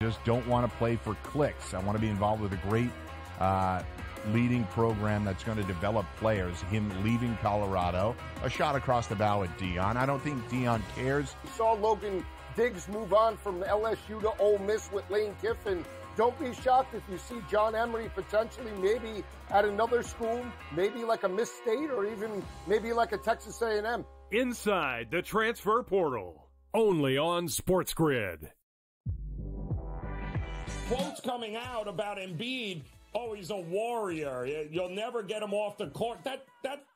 just don't want to play for clicks. I want to be involved with a great leading program that's going to develop players. Him leaving Colorado, a shot across the bow at Dion. I don't think Dion cares. We saw Logan Diggs move on from LSU to Ole Miss with Lane Kiffin. Don't be shocked if you see John Emery potentially maybe at another school, maybe like a Miss State or even maybe like a Texas A&M. Inside the transfer portal, only on SportsGrid. Quotes coming out about Embiid. Oh, he's a warrior. You'll never get him off the court.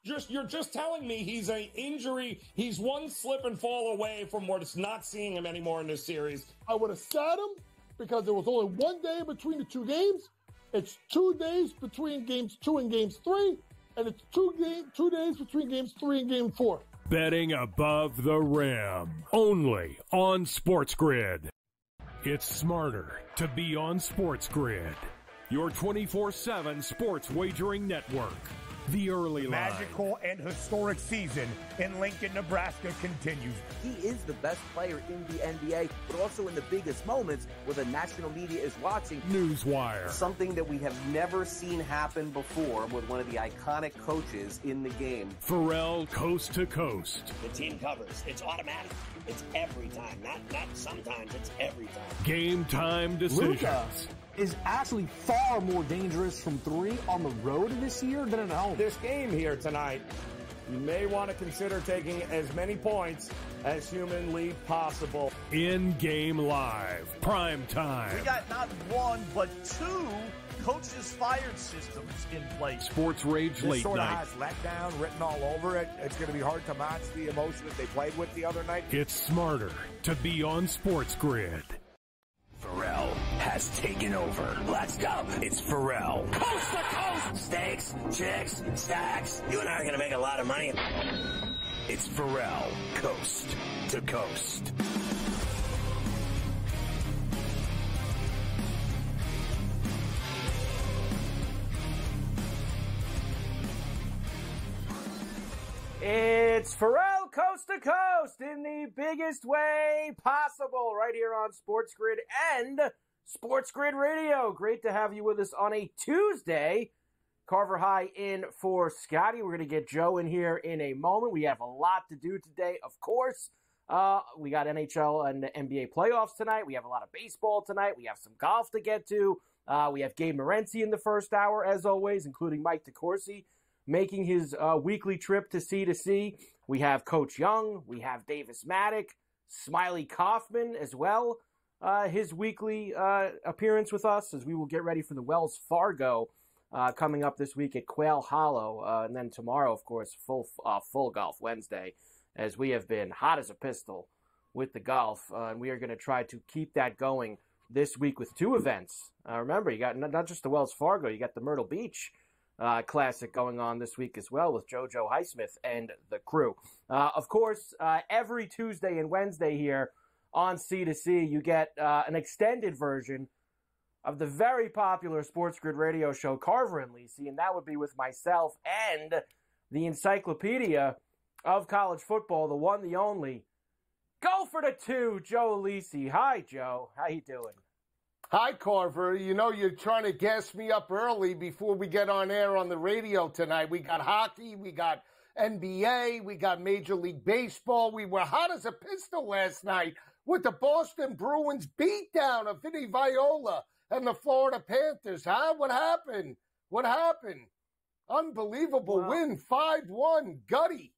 You're just telling me he's an injury. He's one slip and fall away from not seeing him anymore in this series. I would have sat him because there was only 1 day between the two games. It's 2 days between games 2 and games 3, and it's 2 days between games 3 and game 4. Betting above the rim, only on SportsGrid. It's smarter to be on SportsGrid, your 24/7 sports wagering network. The early line. Magical and historic season in Lincoln, Nebraska continues. He is the best player in the NBA, but also in the biggest moments where the national media is watching. Newswire. Something that we have never seen happen before with one of the iconic coaches in the game. Ferrall coast to coast. The team covers. It's automatic. It's every time. Not sometimes. It's every time. Game time decisions. Luka is actually far more dangerous from 3 on the road this year than at home. This game here tonight, you may want to consider taking as many points as humanly possible. In-game live, prime time. We got not 1, but 2 coaches fired systems in place. Sports Rage this late sort night. of has letdown written all over it. It's going to be hard to match the emotion that they played with the other night. It's smarter to be on SportsGrid. Ferrall has taken over. Let's go. It's Ferrall. Coast to coast. Steaks, chicks, stacks. You and I are going to make a lot of money. It's Ferrall. Coast to coast. It's Ferrall coast to coast in the biggest way possible right here on SportsGrid and SportsGrid Radio. Great to have you with us on a Tuesday. Carver High in for Scotty. We're going to get Joe in here in a moment. We have a lot to do today, of course. We got NHL and NBA playoffs tonight. We have a lot of baseball tonight. We have some golf to get to. We have Gabe Morency in the first hour, as always, including Mike DeCourcy making his weekly trip to C2C. We have Coach Young. We have Davis Maddock, Smiley Kaufman as well. His weekly appearance with us as we will get ready for the Wells Fargo coming up this week at Quail Hollow. And then tomorrow, of course, full golf Wednesday, as we have been hot as a pistol with the golf. And we are going to try to keep that going this week with 2 events. Remember, you got not just the Wells Fargo, you got the Myrtle Beach Classic going on this week as well with JoJo Highsmith and the crew. Of course, every Tuesday and Wednesday here on C2C, you get an extended version of the very popular SportsGrid radio show, Carver and Lisi, and that would be with myself and the encyclopedia of college football, the one, the only, Go for the 2, Joe Lisi. Hi, Joe. How you doing? Hi, Carver. You know, you're trying to gas me up early before we get on air on the radio tonight. We got hockey, we got NBA, we got Major League Baseball. We were hot as a pistol last night with the Boston Bruins beatdown of Vinny Viola and the Florida Panthers. Huh? What happened? What happened? Unbelievable win, 5-1, gutty.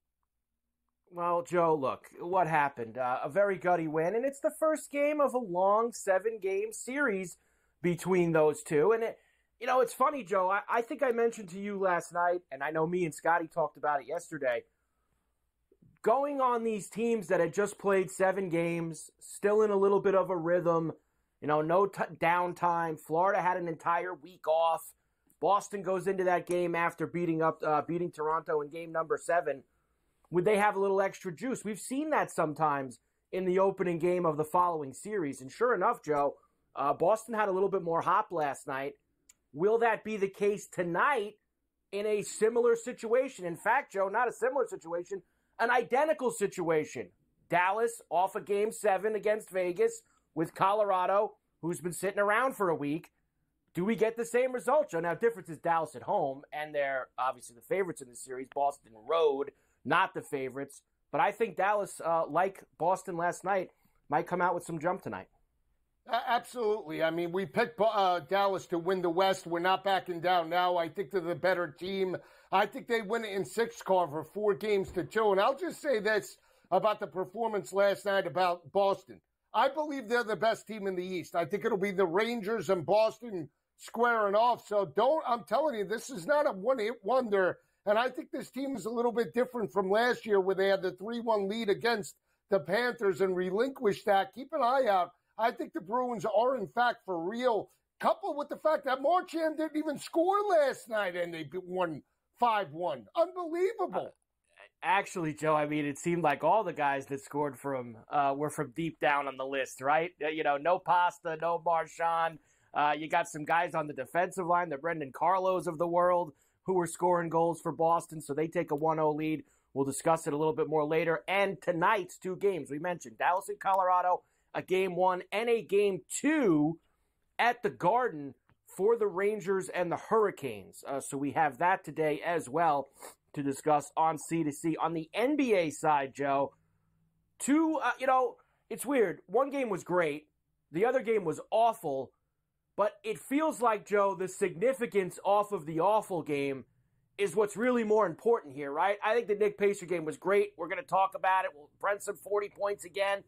Well, Joe, look, what happened? A very gutty win, and it's the first game of a long 7-game series between those two. And, it's funny, Joe, I think I mentioned to you last night, and I know me and Scotty talked about it yesterday, going on these teams that had just played 7 games, still in a little bit of a rhythm, no downtime. Florida had an entire week off. Boston goes into that game after beating Toronto in game number 7. Would they have a little extra juice? We've seen that sometimes in the opening game of the following series. And sure enough, Joe, Boston had a little bit more hop last night. Will that be the case tonight in a similar situation? In fact, Joe, not a similar situation, an identical situation. Dallas off of game 7 against Vegas with Colorado who's been sitting around for a week. Do we get the same result, Joe? Now, difference is Dallas at home, and they're obviously the favorites in the series. Boston road, not the favorites. But I think Dallas, like Boston last night, might come out with some jump tonight. Absolutely. I mean, we picked Dallas to win the West. We're not backing down now. I think they're the better team. I think they win it in 6, Carver, 4-2. And I'll just say this about the performance last night about Boston. I believe they're the best team in the East. I think it'll be the Rangers and Boston squaring off. So I'm telling you, this is not a one-hit wonder. And I think this team is a little bit different from last year where they had the 3-1 lead against the Panthers and relinquished that. Keep an eye out. I think the Bruins are, in fact, for real, coupled with the fact that Marchand didn't even score last night and they won 5-1. Unbelievable. Actually, Joe, I mean, it seemed like all the guys that scored for him were from deep down on the list, right? You know, no Pasta, no Marchand. You got some guys on the defensive line, the Brendan Carlos of the world, who were scoring goals for Boston, so they take a 1-0 lead. We'll discuss it a little bit more later. And tonight's 2 games, we mentioned Dallas and Colorado, a Game 1 and a Game 2 at the Garden for the Rangers and the Hurricanes. So we have that today as well to discuss on C2C. On the NBA side, Joe, 2, it's weird. One game was great. The other game was awful. But it feels like, Joe, the significance off of the awful game is what's really more important here, right? I think the Knicks-Pacer game was great. We're going to talk about it. We'll print some 40 points again.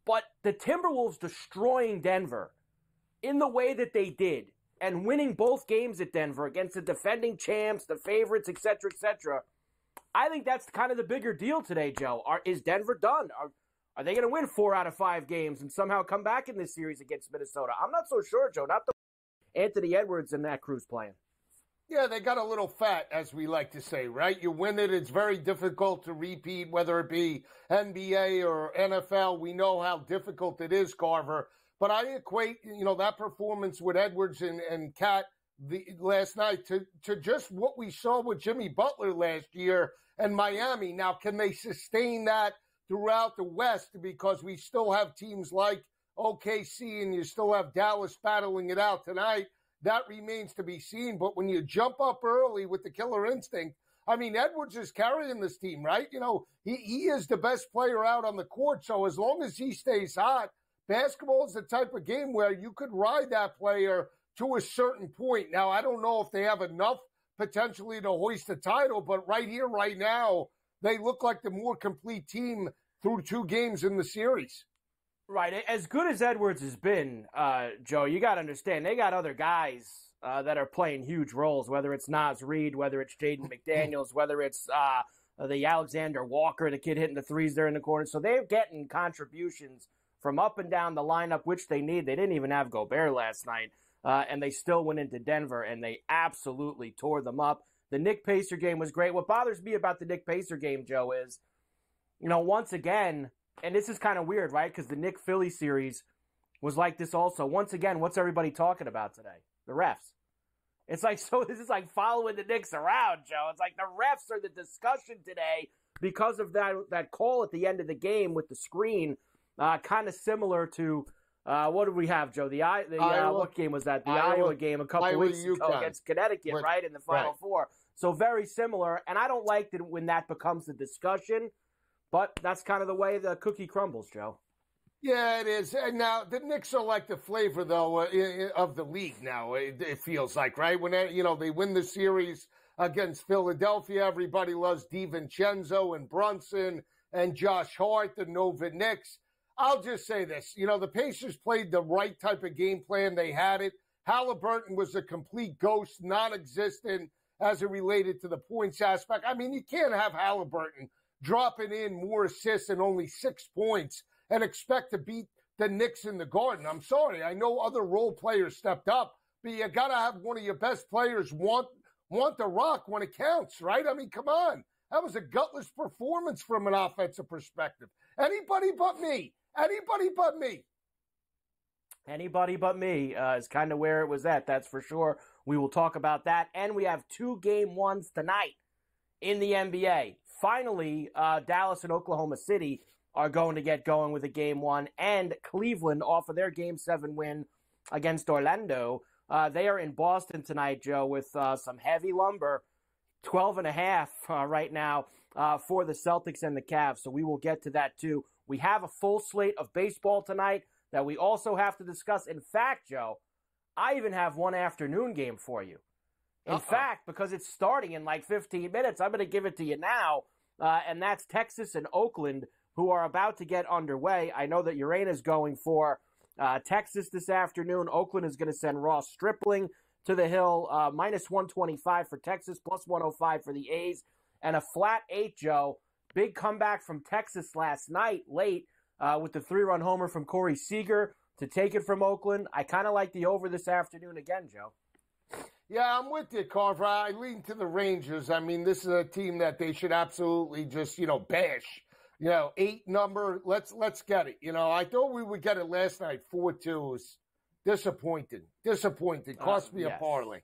But the Timberwolves destroying Denver in the way that they did and winning both games at Denver against the defending champs, the favorites, et cetera, I think that's kind of the bigger deal today, Joe. Is Denver done? Are they going to win 4 out of 5 games and somehow come back in this series against Minnesota? I'm not so sure, Joe. Not the Anthony Edwards and that crew's playing. Yeah, they got a little fat, as we like to say, right? You win it, it's very difficult to repeat, whether it be NBA or NFL. We know how difficult it is, Carver. But I equate, that performance with Edwards and Cat last night to just what we saw with Jimmy Butler last year and Miami. Now, can they sustain that throughout the West, because we still have teams like OKC and you still have Dallas battling it out tonight? That remains to be seen. But when you jump up early with the killer instinct, I mean, Edwards is carrying this team, right? He is the best player out on the court. So as long as he stays hot, basketball is the type of game where you could ride that player to a certain point. Now, I don't know if they have enough potentially to hoist the title, but right here, right now, they look like the more complete team through 2 games in the series. Right. As good as Edwards has been, Joe, you got to understand, they got other guys that are playing huge roles, whether it's Naz Reid, whether it's Jaden McDaniels, whether it's the Alexander Walker, the kid hitting the threes there in the corner. So they're getting contributions from up and down the lineup, which they need. They didn't even have Gobert last night, and they still went into Denver, and they absolutely tore them up. The Knicks-Pacer game was great. What bothers me about the Knicks-Pacer game, Joe, is, once again, and this is kind of weird, right? Because the Knicks-Philly series was like this also. Once again, what's everybody talking about today? The refs. It's like, so this is like following the Knicks around, Joe. It's like the refs are the discussion today because of that call at the end of the game with the screen, kind of similar to, what did we have, Joe? What game was that? The Iowa game a couple weeks ago against Connecticut, right, in the Final Four. So very similar, and I don't like that when that becomes the discussion, but that's kind of the way the cookie crumbles, Joe. Yeah, it is. And now the Knicks are like the flavor, though, of the league now, it feels like, right? When they win the series against Philadelphia, everybody loves DiVincenzo and Brunson and Josh Hart, the Nova Knicks. I'll just say this. The Pacers played the right type of game plan. They had it. Halliburton was a complete ghost, non-existent as it related to the points aspect. I mean, you can't have Halliburton dropping in more assists and only 6 points and expect to beat the Knicks in the Garden. I'm sorry. I know other role players stepped up, but you got to have one of your best players want the rock when it counts, right? I mean, come on. That was a gutless performance from an offensive perspective. Anybody but me. Anybody but me. Anybody but me is kind of where it was at, that's for sure. We will talk about that. And we have 2 Game 1s tonight in the NBA. Finally, Dallas and Oklahoma City are going to get going with a Game 1, and Cleveland off of their Game 7 win against Orlando. They are in Boston tonight, Joe, with some heavy lumber, 12.5 right now for the Celtics and the Cavs. So we will get to that too. We have a full slate of baseball tonight that we also have to discuss. In fact, Joe, I even have one afternoon game for you. In fact, because it's starting in like 15 minutes, I'm going to give it to you now. And that's Texas and Oakland, who are about to get underway. I know that Urena's going for Texas this afternoon. Oakland is going to send Ross Stripling to the hill. Minus 125 for Texas, plus 105 for the A's. And a flat 8, Joe. Big comeback from Texas last night, late, with the 3-run homer from Corey Seager to take it from Oakland. I kind of like the over this afternoon again, Joe. Yeah, I'm with you, Carver. I lean to the Rangers. I mean, this is a team that they should absolutely just, bash. 8 number. Let's get it. I thought we would get it last night. 4-2 was disappointed. Cost me a parlay.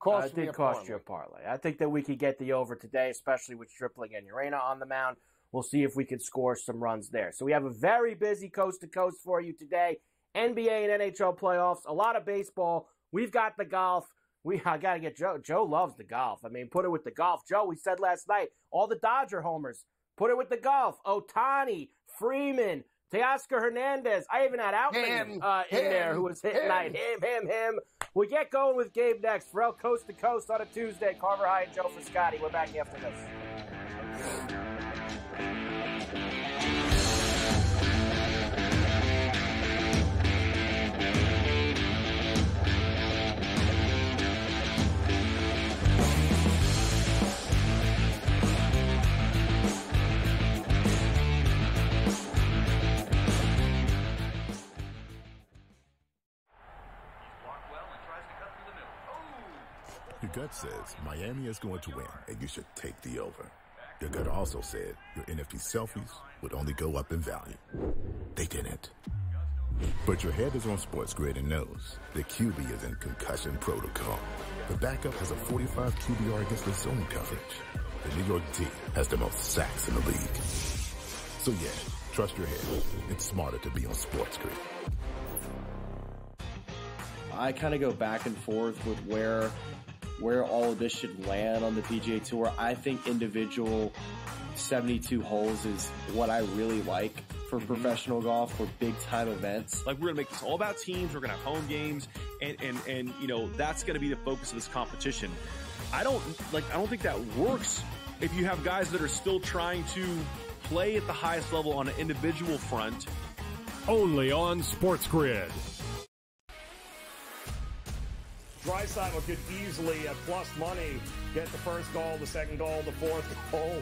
It did cost you a parlay. I think that we could get the over today, especially with Stripling and Urena on the mound. We'll see if we can score some runs there. So we have a very busy coast-to-coast for you today. NBA and NHL playoffs, a lot of baseball. We've got the golf. I got to get Joe. Joe loves the golf. I mean, put it with the golf. Joe, we said last night, all the Dodger homers, put it with the golf. Ohtani, Freeman, Teoscar Hernandez. I even had Outman in there who was hitting night. Him. We'll get going with Gabe next. Ferrall Coast to Coast on a Tuesday. Carver High and Joe for Scotty. We're back after this. Your gut says Miami is going to win, and you should take the over. Your gut also said your NFT selfies would only go up in value. They didn't. But your head is on SportsGrid and knows the QB is in concussion protocol. The backup has a 45 QBR against the zone coverage. The New York D has the most sacks in the league. So yeah, trust your head. It's smarter to be on SportsGrid. I kind of go back and forth with where all of this should land on the PGA Tour. I think individual 72 holes is what I really like for professional golf, for big time events. Like, we're going to make this all about teams. We're going to have home games, and that's going to be the focus of this competition. I don't think that works if you have guys that are still trying to play at the highest level on an individual front. Only on SportsGrid. Draisaitl could easily, at plus money, get the first goal, the second goal, the fourth goal.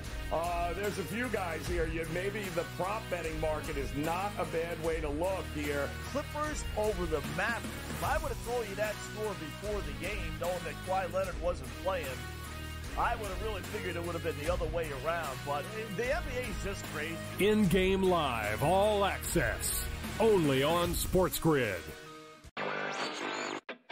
There's a few guys here. Maybe the prop betting market is not a bad way to look here. Clippers over the Mavericks. If I would have told you that score before the game, knowing that Kawhi Leonard wasn't playing, I would have really figured it would have been the other way around. But the NBA is just crazy. In-game live, all access, only on SportsGrid.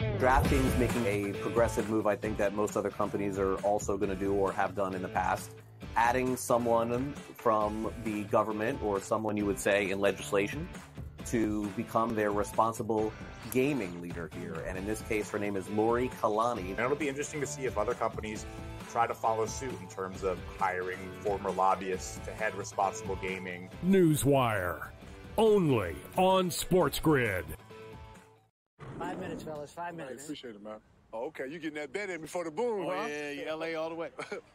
DraftKings making a progressive move, I think, that most other companies are also going to do or have done in the past. Adding someone from the government or someone you would say in legislation to become their responsible gaming leader here. And in this case, her name is Lori Kalani. And it'll be interesting to see if other companies try to follow suit in terms of hiring former lobbyists to head responsible gaming. Newswire, only on SportsGrid. 5 minutes, fellas. 5 minutes. I appreciate it, man. Oh, okay. You getting that bet in before the boom, huh? Yeah, LA all the way.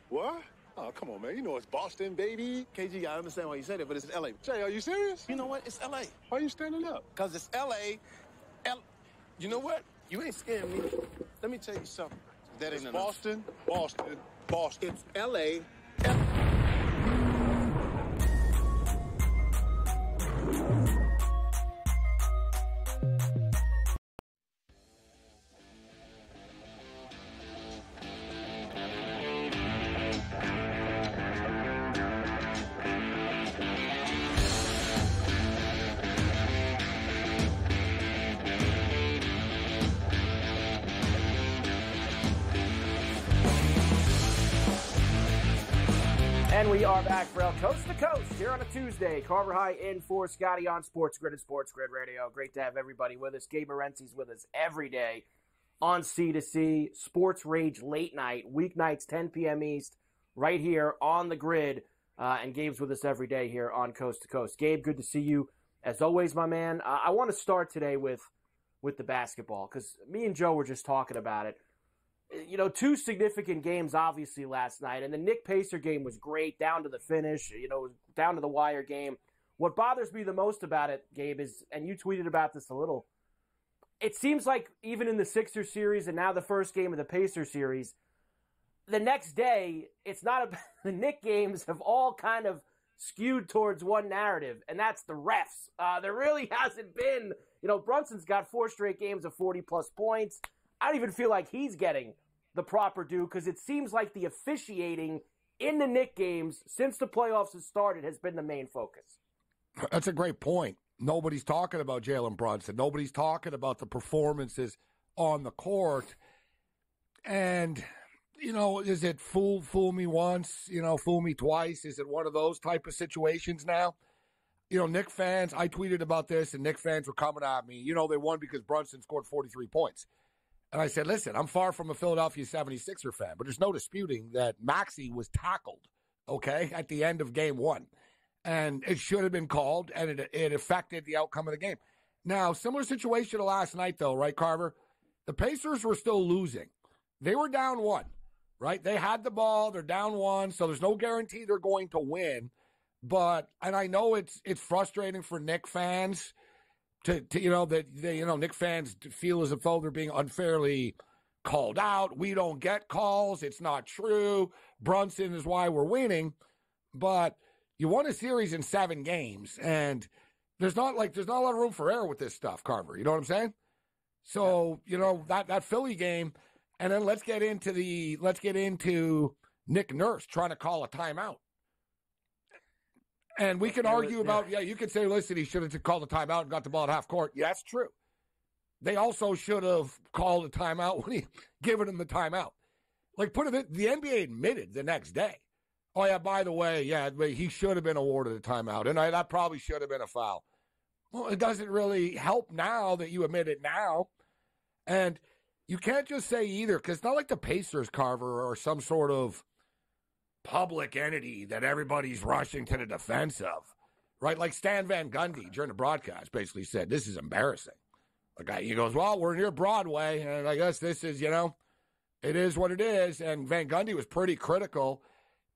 What? Oh, come on, man. You know it's Boston, baby. KG, I understand why you said it, but it's LA. Jay, are you serious? You know what? It's LA. Why are you standing up? Because it's LA. You know what? You ain't scaring me. Let me tell you something. That ain't enough. Boston. It's LA. And we are back for Coast to Coast here on a Tuesday. Carver High in for Scotty on SportsGrid and SportsGrid Radio. Great to have everybody with us. Gabe Morency's with us every day on C2C. Sports Rage Late Night, weeknights 10 p.m. East, right here on the grid. And Gabe's with us every day here on Coast to Coast. Gabe, good to see you. As always, my man, I want to start today with the basketball because me and Joe were just talking about it. You know, two significant games, obviously, last night. And the Knick-Pacer game was great, down to the finish, down to the wire game. What bothers me the most about it, Gabe, is, and you tweeted about this a little, it seems like even in the Sixers series and now the first game of the Pacer series, the next day, it's not about the Knick games have all kind of skewed towards one narrative, and that's the refs. There really hasn't been, Brunson's got 4 straight games of 40-plus points. I don't even feel like he's getting the proper due because it seems like the officiating in the Knick games since the playoffs have started has been the main focus. That's a great point. Nobody's talking about Jalen Brunson. Nobody's talking about the performances on the court. And, is it fool me once, fool me twice? Is it one of those type of situations now? Knick fans, I tweeted about this, and Knick fans were coming at me. They won because Brunson scored 43 points. And I said, listen, I'm far from a Philadelphia 76er fan, but there's no disputing that Maxey was tackled, okay, at the end of game 1. And it should have been called, and it affected the outcome of the game. Now, similar situation to last night, though, right, Carver? The Pacers were still losing. They were down 1, right? They had the ball. They're down 1, so there's no guarantee they're going to win. And I know it's frustrating for Knick fans Knick fans feel as though they're being unfairly called out. We don't get calls. It's not true. Brunson is why we're winning. But you won a series in 7 games, and there's not a lot of room for error with this stuff, Carver. You know what I'm saying? So, that Philly game, and then let's get into Nick Nurse trying to call a timeout. And we can argue about, you could say, listen, he should have called a timeout and got the ball at half court. Yeah, that's true. They also should have called a timeout when he given him the timeout. The NBA admitted the next day. Oh, yeah, by the way, he should have been awarded a timeout. And that probably should have been a foul. Well, it doesn't really help now that you admit it now. And you can't just say either, because it's not like the Pacers, Carver, are some sort of public entity that everybody's rushing to the defense of, right? Like Stan Van Gundy during the broadcast basically said, this is embarrassing. He goes, well, we're near Broadway, and I guess this is, it is what it is. And Van Gundy was pretty critical.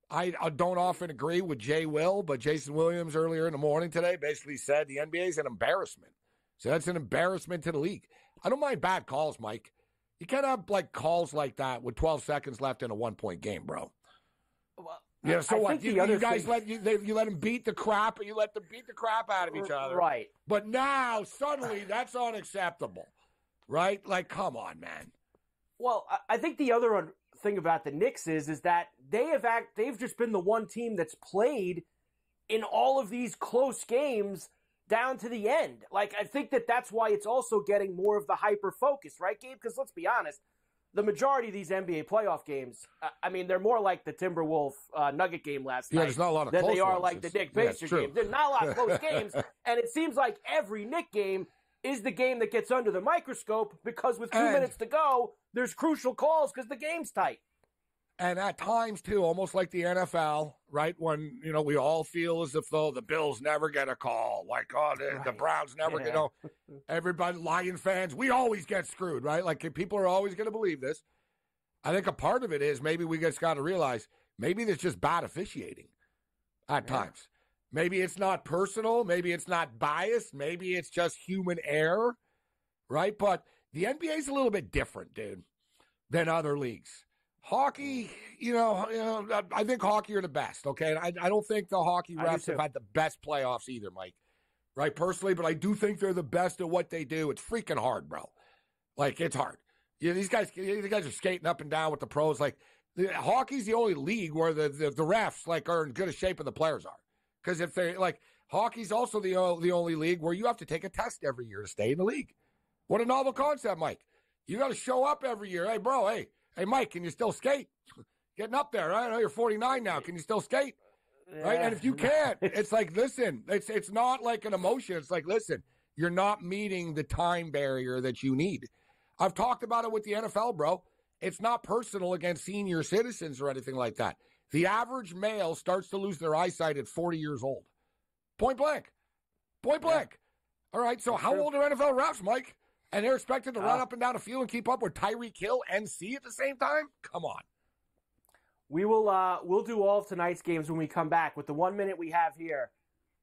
I don't often agree with Jay Will, but Jason Williams earlier in the morning today basically said the NBA is an embarrassment. So that's an embarrassment to the league. I don't mind bad calls, Mike. You can't have calls like that with 12 seconds left in a 1-point game, bro. Well, so what? You guys let them beat the crap, and you let them beat the crap out of each other, right? But now suddenly that's unacceptable, right? Come on, man. Well, I think the other thing about the Knicks is that they've just been the one team that's played in all of these close games down to the end. I think that's why it's also getting more of the hyper focus, right, Gabe? Because let's be honest. The majority of these NBA playoff games, they're more like the Timberwolf Nugget game last night there's not a lot of than close they are ones. like the Knick Pacer game. There's not a lot of close games, and it seems like every Knick game is the game that gets under the microscope because with 2 minutes to go, there's crucial calls because the game's tight. And at times, too, almost like the NFL, right, when, we all feel as if, though, the Bills never get a call. The Browns never get, everybody, Lion fans, we always get screwed, right? People are always going to believe this. I think a part of it is maybe we just got to realize maybe there's just bad officiating at times. Maybe it's not personal. Maybe it's not biased. Maybe it's just human error, right? But the NBA is a little bit different, dude, than other leagues. Hockey, I think hockey are the best, okay? I don't think the hockey refs have had the best playoffs either, Mike, right, personally, but I do think they're the best at what they do. It's freaking hard, bro. It's hard. These guys are skating up and down with the pros. Hockey's the only league where the refs, are in good a shape and the players are. Because if they hockey's also the only league where you have to take a test every year to stay in the league. What a novel concept, Mike. You got to show up every year. Hey, bro, hey, Mike, can you still skate? Getting up there, right? I know you're 49 now. Can you still skate? right? And if you can't, it's like, listen, it's not like an emotion. It's like, listen, you're not meeting the time barrier that you need. I've talked about it with the NFL, bro. It's not personal against senior citizens or anything like that. The average male starts to lose their eyesight at 40 years old. Point blank. Point blank. All right, so how old are NFL refs, Mike? And they're expected to run up and down a field and keep up with Tyreek Hill and C at the same time? Come on. We'll do all of tonight's games when we come back. With the 1 minute we have here,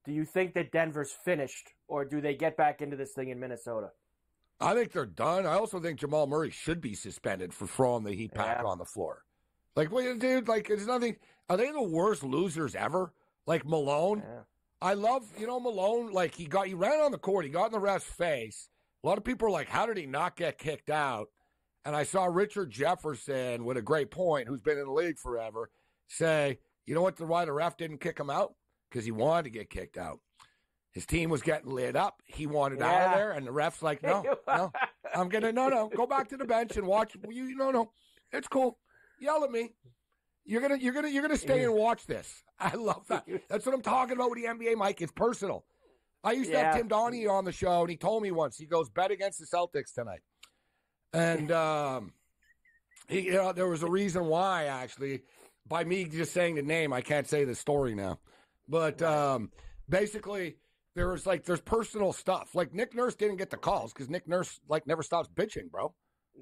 do you think that Denver's finished, or do they get back into this thing in Minnesota? I think they're done. I also think Jamal Murray should be suspended for throwing the Heat pack on the floor. Like, wait, dude, like, it's nothing. Are they the worst losers ever? Like Malone? Yeah. I love, Malone, like, he ran on the court. He got in the ref's face. A lot of people are like, how did he not get kicked out? And I saw Richard Jefferson, with a great point, who's been in the league forever, say, you know what, why the ref didn't kick him out? Because he wanted to get kicked out. His team was getting lit up. He wanted out of there, and the ref's like, no, go back to the bench and watch. No, it's cool. Yell at me. You're gonna stay and watch this. I love that. That's what I'm talking about with the NBA, Mike. It's personal. I used to have Tim Donahue on the show, and he told me once, he goes, bet against the Celtics tonight. And there was a reason why, actually. By me just saying the name, I can't say the story now. But basically, there's personal stuff. Like, Nick Nurse didn't get the calls because Nick Nurse, never stops bitching, bro.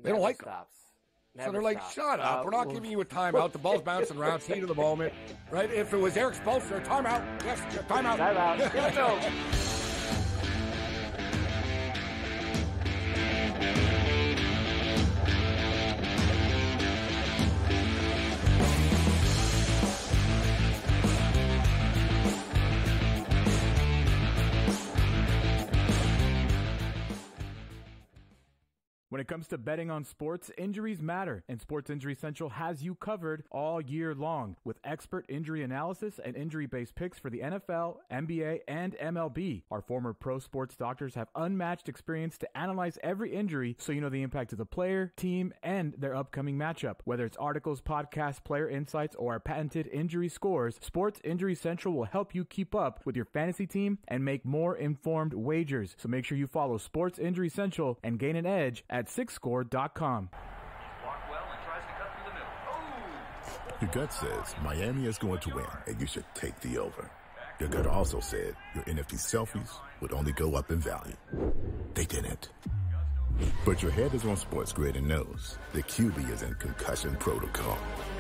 They don't like him. So they're like, shut up. We're not giving you a timeout. The ball's bouncing around. Heat of the moment. Right? If it was Eric Spoelstra, timeout. Yes, timeout. Timeout. Give it to him. When it comes to betting on sports, injuries matter, and Sports Injury Central has you covered all year long with expert injury analysis and injury-based picks for the NFL, NBA, and MLB. Our former pro sports doctors have unmatched experience to analyze every injury so you know the impact of the player, team, and their upcoming matchup. Whether it's articles, podcasts, player insights, or our patented injury scores, Sports Injury Central will help you keep up with your fantasy team and make more informed wagers. So make sure you follow Sports Injury Central and gain an edge at sixscore.com. Your gut says Miami is going to win, and you should take the over. Your gut also said your NFT selfies would only go up in value. They didn't. But your head is on SportsGrid and knows the QB is in concussion protocol.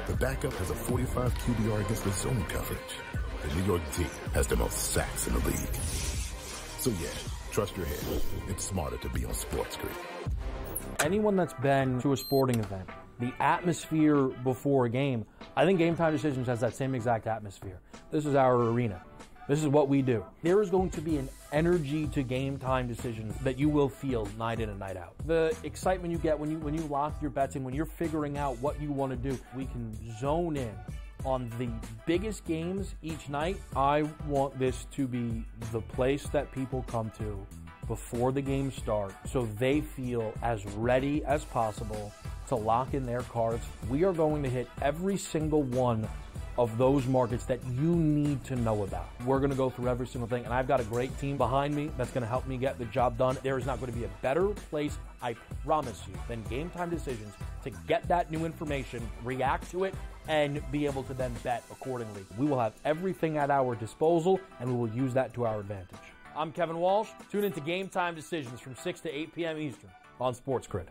The backup has a 45 QBR against the zone coverage. The New York team has the most sacks in the league. So yeah, trust your head. It's smarter to be on SportsGrid. Anyone that's been to a sporting event, the atmosphere before a game, I think Game Time Decisions has that same exact atmosphere. This is our arena. This is what we do. There is going to be an energy to Game Time Decisions that you will feel night in and night out. The excitement you get when you lock your bets in, when you're figuring out what you want to do, we can zone in on the biggest games each night. I want this to be the place that people come to before the games start so they feel as ready as possible to lock in their cards. We are going to hit every single one of those markets that you need to know about. We're going to go through every single thing, and I've got a great team behind me that's going to help me get the job done. There is not going to be a better place, I promise you, than Game Time Decisions to get that new information, react to it, and be able to then bet accordingly. We will have everything at our disposal, and we will use that to our advantage. I'm Kevin Walsh. Tune into Game Time Decisions from 6 to 8 p.m. Eastern on SportsGrid.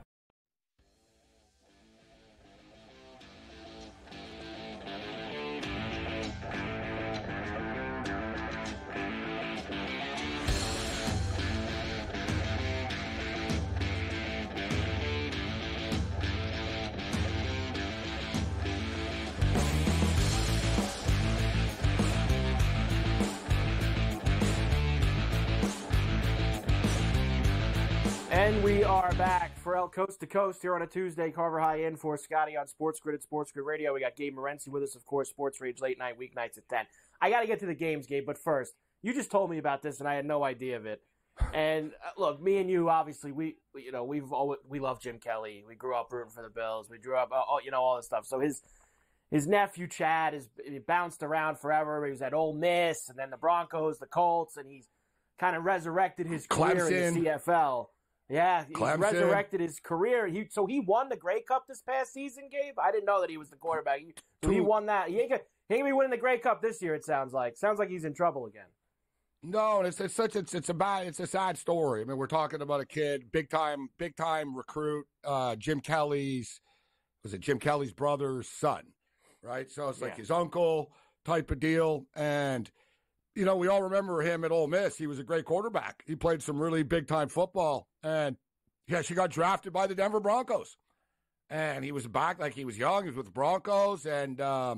And we are back. Ferrall Coast to Coast here on a Tuesday. Carver High in for Scotty on SportsGrid at SportsGrid Radio. We got Gabe Morency with us, of course, Sports Rage late night weeknights at 10. I got to get to the games, Gabe, but first, you just told me about this and I had no idea of it. And look, me and you, obviously, we love Jim Kelly. We grew up rooting for the Bills. We grew up, all this stuff. So his nephew Chad has bounced around forever. He was at Ole Miss, and then the Broncos, the Colts, and he's kind of resurrected his career in the CFL. Yeah, he resurrected his career. So he won the Grey Cup this past season, Gabe? I didn't know that he was the quarterback. He won that. He ain't going to be winning the Grey Cup this year, it sounds like. Sounds like he's in trouble again. No, it's a sad story. I mean, we're talking about a kid, big time recruit, Jim Kelly's brother's son, right? So it's like his uncle type of deal. And, you know, we all remember him at Ole Miss. He was a great quarterback. He played some really big time football. And she got drafted by the Denver Broncos. And he was back, like he was young. He was with the Broncos. And I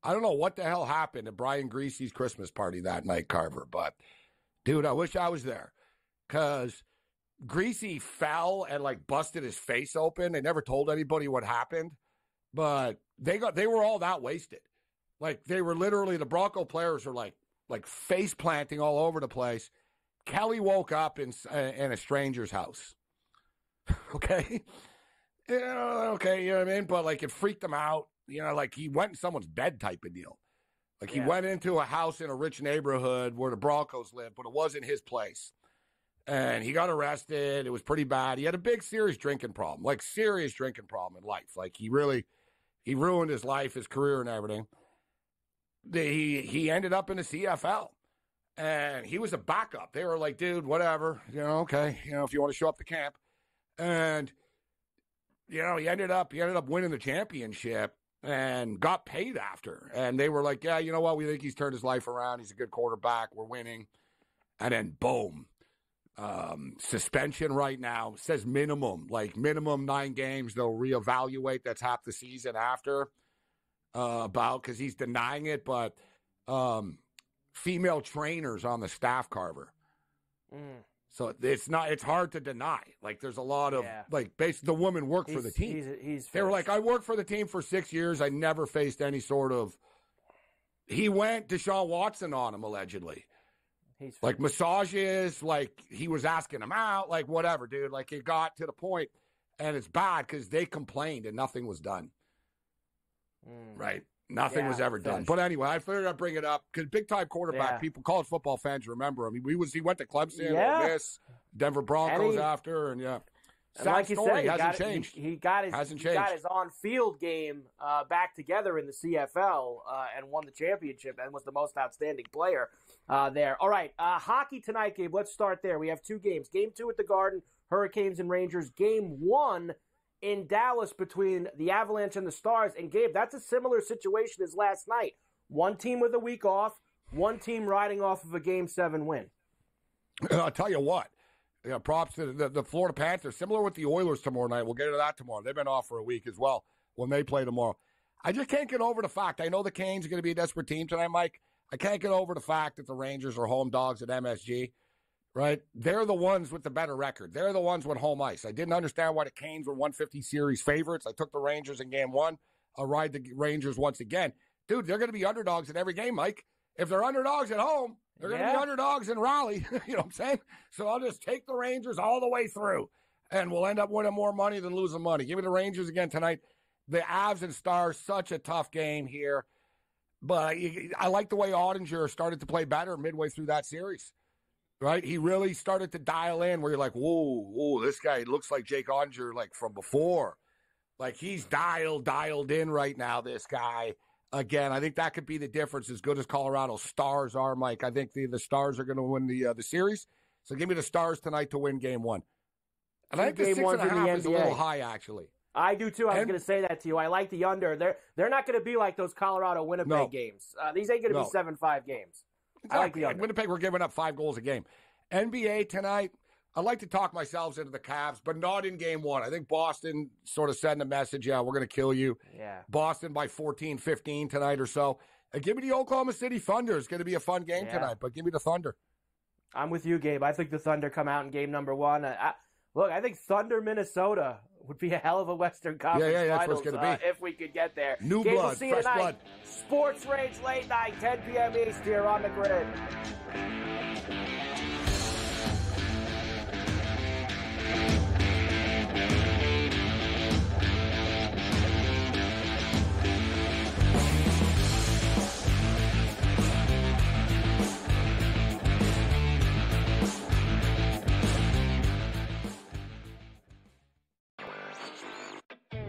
don't know what the hell happened at Brian Greasy's Christmas party that night, Carver. But, dude, I wish I was there. Because Greasy fell and, like, busted his face open. They never told anybody what happened. But they were all that wasted. Like, they were literally, the Bronco players were, like face planting all over the place. Kelly woke up in a stranger's house. Okay? Okay, you know what I mean? But, like, it freaked him out. You know, like, he went in someone's bed type of deal. Like, he went into a house in a rich neighborhood where the Broncos live, but it wasn't his place. And he got arrested. It was pretty bad. He had a big, serious drinking problem. Like, serious drinking problem in life. Like, he ruined his life, his career, and everything. He ended up in the CFL. And he was a backup. They were like, dude, whatever. You know, okay. You know, if you want to show up to camp. And, you know, he ended up winning the championship and got paid after. And they were like, yeah, you know what? We think he's turned his life around. He's a good quarterback. We're winning. And then, boom. Suspension right now. It says minimum 9 games. They'll reevaluate. That's half the season after. Because he's denying it. But female trainers on the staff, Carver. So it's hard to deny. Like, there's a lot of, basically the woman worked for the team. They were like, I worked for the team for 6 years. I never faced any sort of, he went Deshaun Watson on him, allegedly. Like, massages, like, he was asking him out, like, whatever, dude. Like, it got to the point, and it's bad because they complained and nothing was done. Right? Nothing was ever done. But anyway, I figured I'd bring it up because big-time quarterback, people, college football fans remember him. He went to Clemson, Ole Miss, Denver Broncos after, and And like you said, hasn't changed. He got his on-field game back together in the CFL and won the championship and was the most outstanding player there. All right, hockey tonight, Gabe. Let's start there. We have 2 games. Game 2 at the Garden, Hurricanes and Rangers. Game 1 in Dallas between the Avalanche and the Stars. And, Gabe, that's a similar situation as last night. One team with a week off, one team riding off of a Game 7 win. I'll tell you what. Yeah, props to the Florida Panthers. Similar with the Oilers tomorrow night. We'll get into that tomorrow. They've been off for a week as well when they play tomorrow. I just can't get over the fact. I know the Canes are going to be a desperate team tonight, Mike. I can't get over the fact that the Rangers are home dogs at MSG, right? They're the ones with the better record. They're the ones with home ice. I didn't understand why the Canes were 150 series favorites. I took the Rangers in Game 1. I'll ride the Rangers once again. Dude, they're going to be underdogs in every game, Mike. If they're underdogs at home, they're going to be underdogs in Raleigh. You know what I'm saying? So I'll just take the Rangers all the way through, and we'll end up winning more money than losing money. Give me the Rangers again tonight. The Avs and Stars, such a tough game here. But I like the way Ottinger started to play better midway through that series, right? He really started to dial in where you're like, whoa, this guy looks like Jake Ottinger, like from before. Like, he's dialed in right now, this guy. Again, I think that could be the difference. As good as Colorado's Stars are, Mike, I think the Stars are going to win the series. So give me the Stars tonight to win Game 1. And I think the 6.5 is a little high, actually. I do too. I was going to say that to you. I like the under. They're not going to be like those Colorado Winnipeg games. These ain't going to be 7-5 games. Exactly. I like the under. Winnipeg, we're giving up 5 goals a game. NBA tonight. I'd like to talk myself into the Cavs, but not in Game 1. I think Boston sort of sent a message, we're going to kill you. Yeah. Boston by 14, 15 tonight or so. And give me the Oklahoma City Thunder. It's going to be a fun game tonight, but give me the Thunder. I'm with you, Gabe. I think the Thunder come out in game number 1. I think Thunder, Minnesota would be a hell of a Western Conference that's Finals what's gonna be. If we could get there. New Gabe, blood, we'll see you fresh tonight. blood. Sports Rage late night, 10 p.m. East here on the Grid.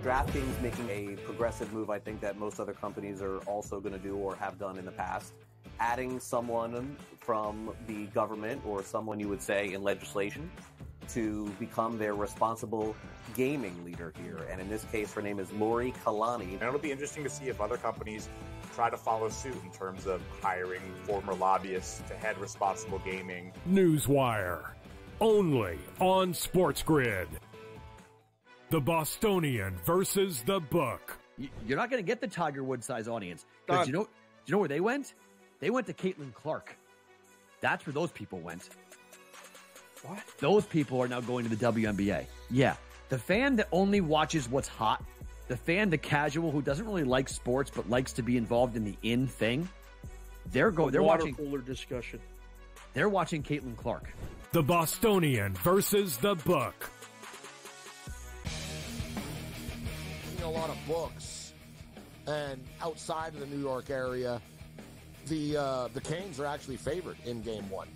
DraftKings making a progressive move, I think that most other companies are also going to do or have done in the past. Adding someone from the government or someone you would say in legislation to become their responsible gaming leader here. And in this case, her name is Lori Kalani. And it'll be interesting to see if other companies try to follow suit in terms of hiring former lobbyists to head responsible gaming. Newswire, only on SportsGrid. The Bostonian versus the Book. You're not going to get the Tiger Woods size audience. Because do you know where they went? They went to Caitlin Clark. That's where those people went. What? Those people are now going to the WNBA. Yeah. The fan that only watches what's hot, the fan, the casual who doesn't really like sports but likes to be involved in the in thing, they're watching cooler discussion. They're watching Caitlin Clark. The Bostonian versus the Book. A lot of books, and outside of the New York area, the Canes are actually favored in Game 1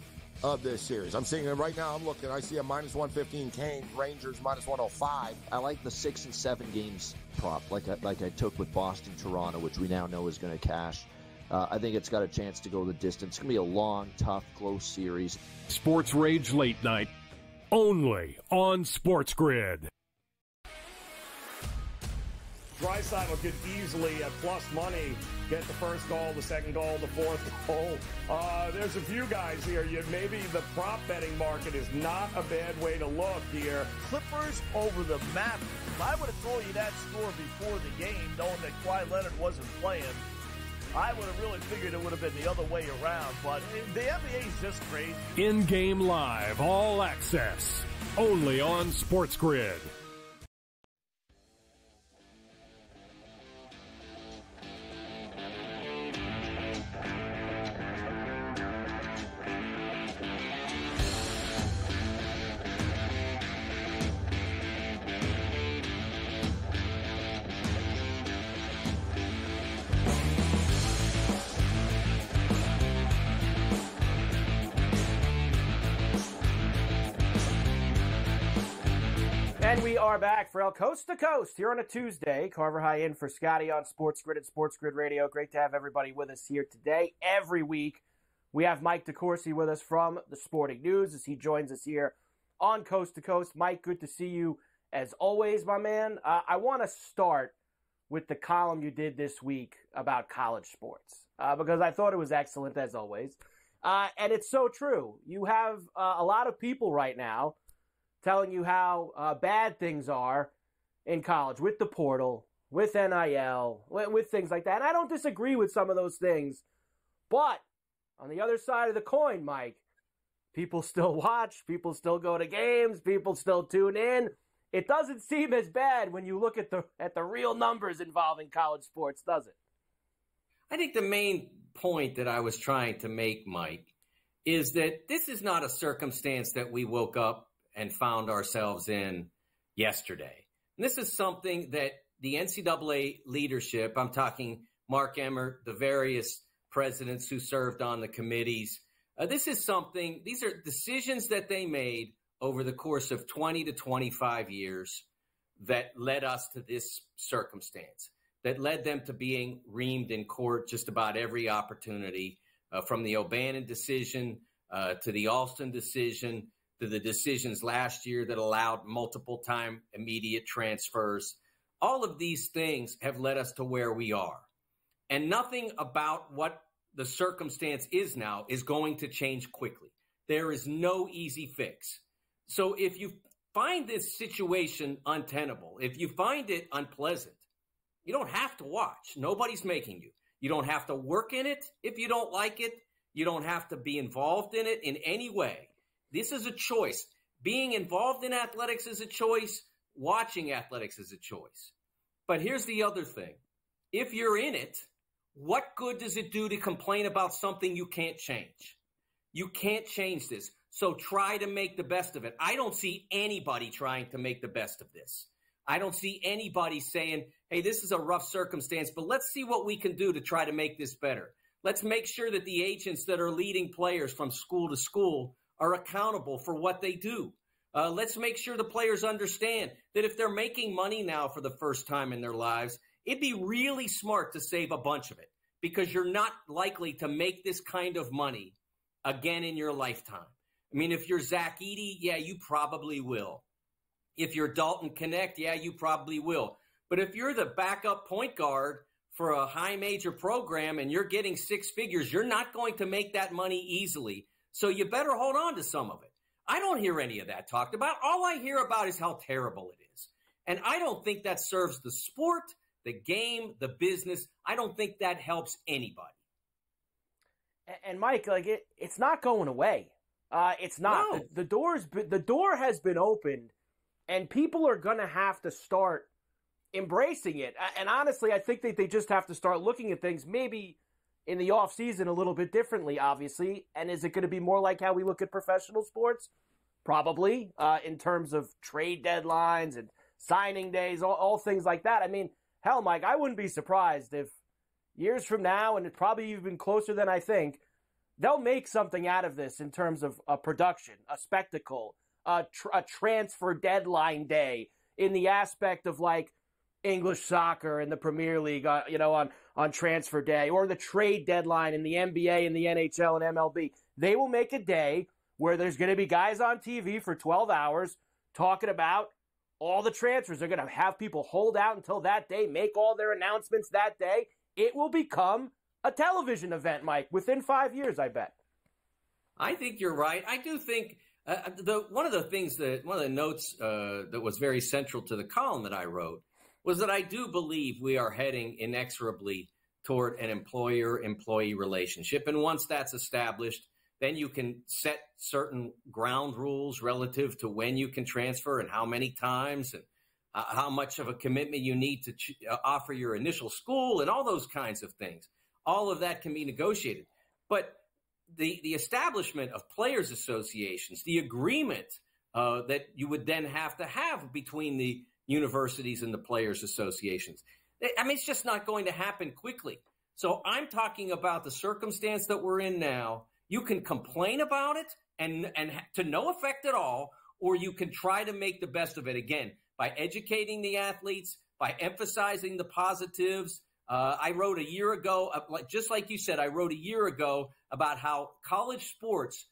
of this series. I'm seeing it right now. I'm looking. I see a minus 115 Canes, Rangers minus 105. I like the 6 and 7 games prop, like I took with Boston, Toronto, which we now know is going to cash. I think it's got a chance to go the distance. It's going to be a long, tough, close series. Sports Rage Late Night, only on SportsGrid. Draisaitl could easily, at plus money, get the first goal, the second goal, the fourth goal. There's a few guys here. Maybe the prop betting market is not a bad way to look here. Clippers over the Mavericks. I would have told you that score before the game, knowing that Kawhi Leonard wasn't playing. I would have really figured it would have been the other way around, but the NBA is just crazy. In-game live, all access, only on SportsGrid. And we are back for El Coast to Coast here on a Tuesday. Carver High in for Scotty on SportsGrid and SportsGrid Radio. Great to have everybody with us here today. Every week, we have Mike DeCourcy with us from the Sporting News as he joins us here on Coast to Coast. Mike, good to see you as always, my man. I want to start with the column you did this week about college sports because I thought it was excellent as always. And it's so true. You have a lot of people right now telling you how bad things are in college with the portal, with NIL, with things like that. And I don't disagree with some of those things. But on the other side of the coin, Mike, people still watch, people still go to games, people still tune in. It doesn't seem as bad when you look at the real numbers involving college sports, does it? I think the main point that I was trying to make, Mike, is that this is not a circumstance that we woke up and found ourselves in yesterday. And this is something that the NCAA leadership, I'm talking Mark Emmert, the various presidents who served on the committees, these are decisions that they made over the course of 20 to 25 years that led us to this circumstance, that led them to being reamed in court just about every opportunity, from the O'Bannon decision to the Alston decision, to the decisions last year that allowed multiple time immediate transfers. All of these things have led us to where we are. And nothing about what the circumstance is now is going to change quickly. There is no easy fix. So if you find this situation untenable, if you find it unpleasant, you don't have to watch. Nobody's making you. You don't have to work in it if you don't like it. You don't have to be involved in it in any way. This is a choice. Being involved in athletics is a choice. Watching athletics is a choice. But here's the other thing. If you're in it, what good does it do to complain about something you can't change? You can't change this. So try to make the best of it. I don't see anybody trying to make the best of this. I don't see anybody saying, hey, this is a rough circumstance, but let's see what we can do to try to make this better. Let's make sure that the agents that are leading players from school to school are accountable for what they do. Let's make sure the players understand that if they're making money now for the first time in their lives, it'd be really smart to save a bunch of it because you're not likely to make this kind of money again in your lifetime. I mean, if you're Zach Edey, yeah, you probably will. If you're Dalton Knecht, yeah, you probably will. But if you're the backup point guard for a high major program and you're getting six figures, you're not going to make that money easily. So you better hold on to some of it. I don't hear any of that talked about. All I hear about is how terrible it is. And I don't think that serves the sport, the game, the business. I don't think that helps anybody. And Mike, like it's not going away. It's not. No. The door has been opened, and people are going to have to start embracing it. And honestly, I think that they just have to start looking at things maybe in the off season a little bit differently, obviously. And is it going to be more like how we look at professional sports? Probably, in terms of trade deadlines and signing days, all things like that. I mean, hell, Mike, I wouldn't be surprised if years from now, and it's probably even closer than I think, they'll make something out of this in terms of a production, a spectacle, a transfer deadline day in the aspect of like English soccer and the Premier League, on transfer day, or the trade deadline in the NBA and the NHL and MLB. They will make a day where there's going to be guys on TV for 12 hours talking about all the transfers. They're going to have people hold out until that day, make all their announcements that day. It will become a television event, Mike, within 5 years, I bet. I think you're right. I do think one of the notes that was very central to the column that I wrote was that I do believe we are heading inexorably toward an employer-employee relationship. And once that's established, then you can set certain ground rules relative to when you can transfer and how many times and how much of a commitment you need to offer your initial school and all those kinds of things. All of that can be negotiated. But the establishment of players' associations, the agreement that you would then have to have between the universities and the players' associations, I mean, it's just not going to happen quickly. So I'm talking about the circumstance that we're in now. You can complain about it and to no effect at all, or you can try to make the best of it, again, by educating the athletes, by emphasizing the positives. I wrote a year ago, just like you said, I wrote a year ago about how college sports,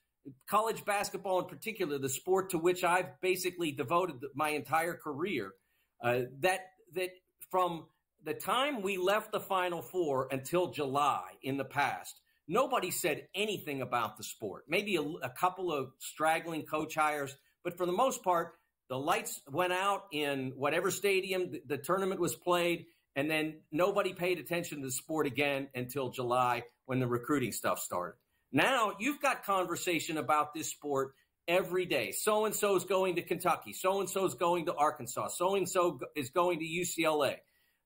college basketball in particular, the sport to which I've basically devoted my entire career, that from the time we left the Final Four until July in the past, nobody said anything about the sport. Maybe a couple of straggling coach hires, but for the most part, the lights went out in whatever stadium the tournament was played, and then nobody paid attention to the sport again until July when the recruiting stuff started. Now you've got conversation about this sport every day. So-and-so is going to Kentucky. So-and-so is going to Arkansas. So-and-so is going to UCLA.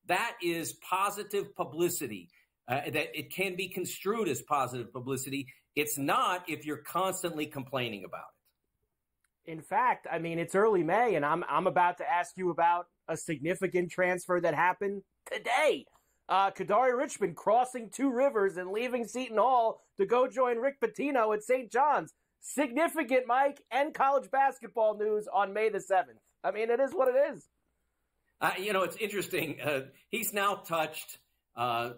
That is positive publicity. That it can be construed as positive publicity. It's not if you're constantly complaining about it. In fact, I mean, it's early May, and I'm about to ask you about a significant transfer that happened today. Kadari Richmond crossing two rivers and leaving Seton Hall to go join Rick Pitino at St. John's. Significant, Mike, and college basketball news on May the 7th. I mean, it is what it is. It's interesting. He's now touched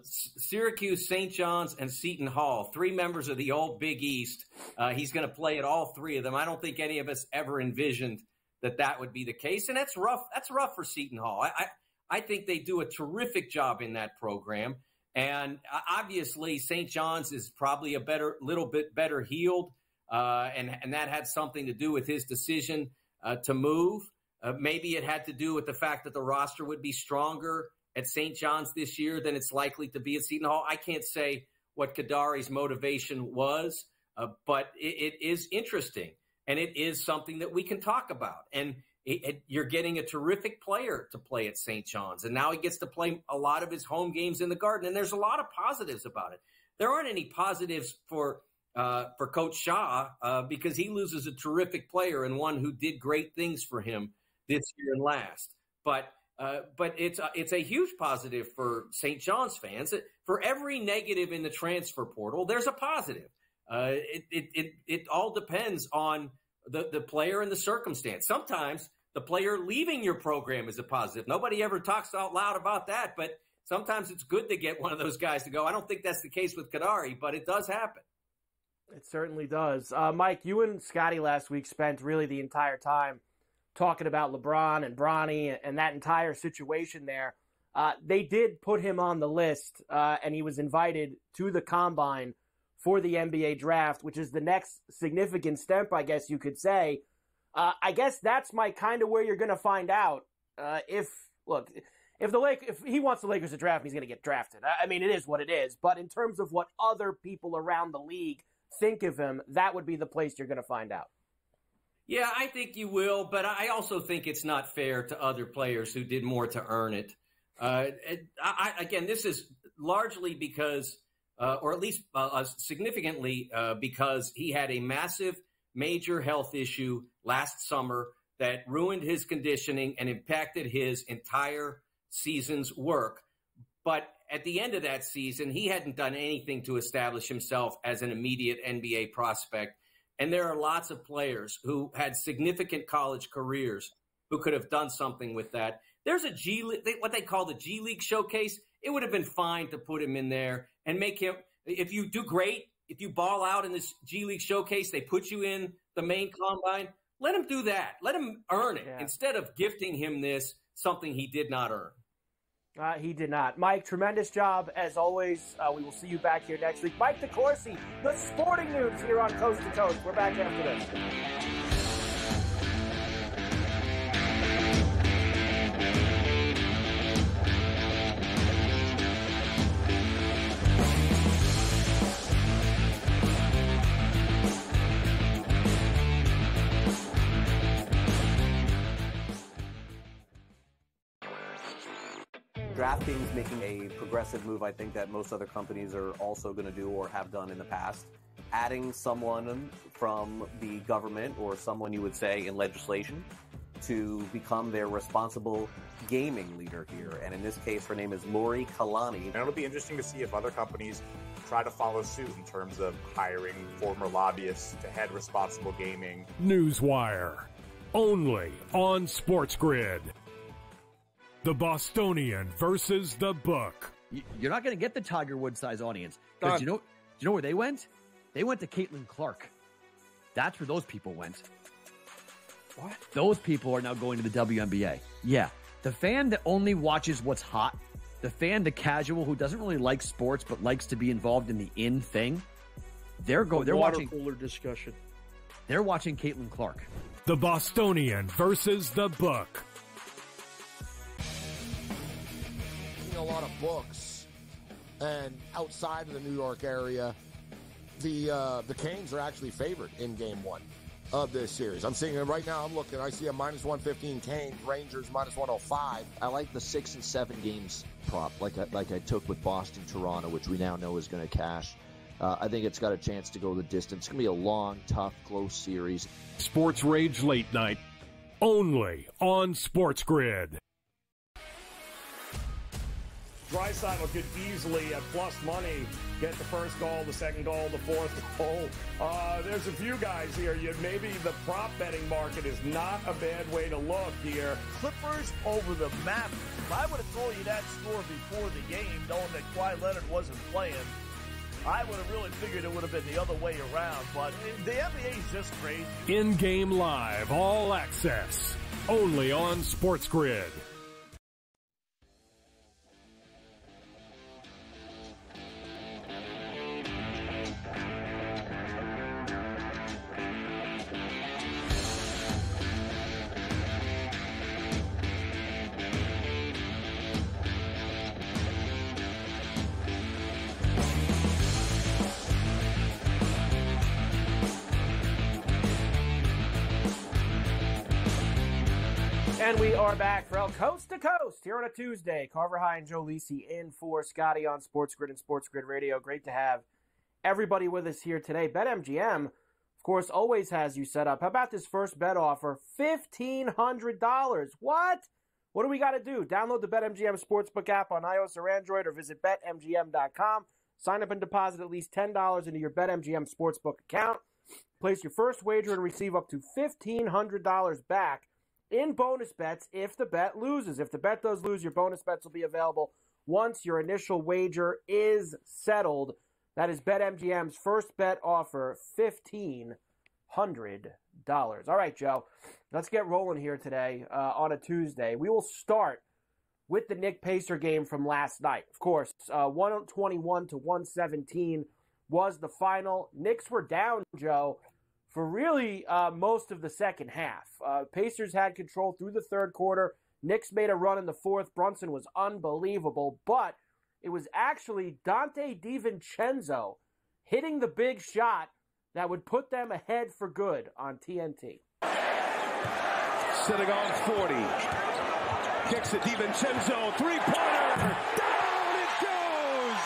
Syracuse, St. John's, and Seton Hall, three members of the old Big East. He's going to play at all three of them. I don't think any of us ever envisioned that would be the case, and that's rough. That's rough for Seton Hall. I think they do a terrific job in that program, and obviously St. John's is probably little bit better heeled, and that had something to do with his decision to move. Maybe it had to do with the fact that the roster would be stronger at St. John's this year than it's likely to be at Seton Hall. I can't say what Kadari's motivation was, but it is interesting, and it is something that we can talk about. And you're getting a terrific player to play at St. John's, and now he gets to play a lot of his home games in the Garden, and there's a lot of positives about it. There aren't any positives for Coach Shaw because he loses a terrific player and one who did great things for him this year and last. But it's a huge positive for St. John's fans. For every negative in the transfer portal, there's a positive. It all depends on the player and the circumstance. Sometimes the player leaving your program is a positive. Nobody ever talks out loud about that, but sometimes it's good to get one of those guys to go. I don't think that's the case with Kadari, but it does happen. It certainly does. Mike, you and Scotty last week spent really the entire time talking about LeBron and Bronny and that entire situation there. They did put him on the list, and he was invited to the Combine for the NBA draft, which is the next significant step, I guess you could say. I guess that's kind of where you're going to find out if he wants the Lakers to draft him, he's going to get drafted. I mean, it is what it is. But in terms of what other people around the league think of him, that would be the place you're going to find out. Yeah, I think you will, but I also think it's not fair to other players who did more to earn it. Again, this is largely because, or at least significantly because he had a massive major health issue last summer that ruined his conditioning and impacted his entire season's work. But at the end of that season, he hadn't done anything to establish himself as an immediate NBA prospect. And there are lots of players who had significant college careers who could have done something with that. There's a what they call the G League showcase. It would have been fine to put him in there and make him, if you do great, if you ball out in this G League showcase, they put you in the main combine, let him do that. Let him earn it instead of gifting him something he did not earn. He did not. Mike, tremendous job as always. We will see you back here next week. Mike DeCourcy, the Sporting News here on Coast to Coast. We're back after this. DraftKings making a progressive move, I think, that most other companies are also going to do or have done in the past. Adding someone from the government or someone you would say in legislation to become their responsible gaming leader here. And in this case, her name is Lori Kalani. And it'll be interesting to see if other companies try to follow suit in terms of hiring former lobbyists to head responsible gaming. Newswire, only on SportsGrid. The Bostonian versus the Book. You're not going to get the Tiger Woods size audience. Because do you know where they went? They went to Caitlin Clark. That's where those people went. What? Those people are now going to the WNBA. Yeah. The fan that only watches what's hot, the fan, the casual who doesn't really like sports but likes to be involved in the in thing, they're watching cooler discussion. They're watching Caitlin Clark. The Bostonian versus the Book. A lot of books, and outside of the New York area, the Canes are actually favored in Game 1 of this series. I'm seeing it right now. I'm looking. I see a -115 Canes, Rangers -105. I like the 6 and 7 games prop, like I took with Boston, Toronto, which we now know is going to cash. I think it's got a chance to go the distance. It's going to be a long, tough, close series. Sports Rage Late Night, only on SportsGrid. Draisaitl could easily, at plus money, get the first goal, the second goal, the fourth goal. There's a few guys here. Maybe the prop betting market is not a bad way to look here. Clippers over the Mavericks. If I would have told you that score before the game, knowing that Kawhi Leonard wasn't playing, I would have really figured it would have been the other way around. But the NBA is just crazy. In-game live, all access, only on SportsGrid. And we are back for Coast to Coast here on a Tuesday. Carver High and Joe Lisi in for Scotty on SportsGrid and SportsGrid Radio. Great to have everybody with us here today. BetMGM, of course, always has you set up. How about this first bet offer? $1,500. What? What do we got to do? Download the BetMGM Sportsbook app on iOS or Android or visit BetMGM.com. Sign up and deposit at least $10 into your BetMGM Sportsbook account. place your first wager and receive up to $1,500 back in bonus bets if the bet loses. If the bet does lose, your bonus bets will be available once your initial wager is settled. That is BetMGM's first bet offer, $1,500. All right, Joe, let's get rolling here today on a Tuesday. We will start with the Knick Pacer game from last night. Of course, 121 to 117 was the final. Knicks were down, Joe, for really most of the second half. Pacers had control through the third quarter. Knicks made a run in the fourth. Brunson was unbelievable, but it was actually Dante DiVincenzo hitting the big shot that would put them ahead for good on TNT. Sitting on 40. Kicks to DiVincenzo. Three-pointer. Down it goes!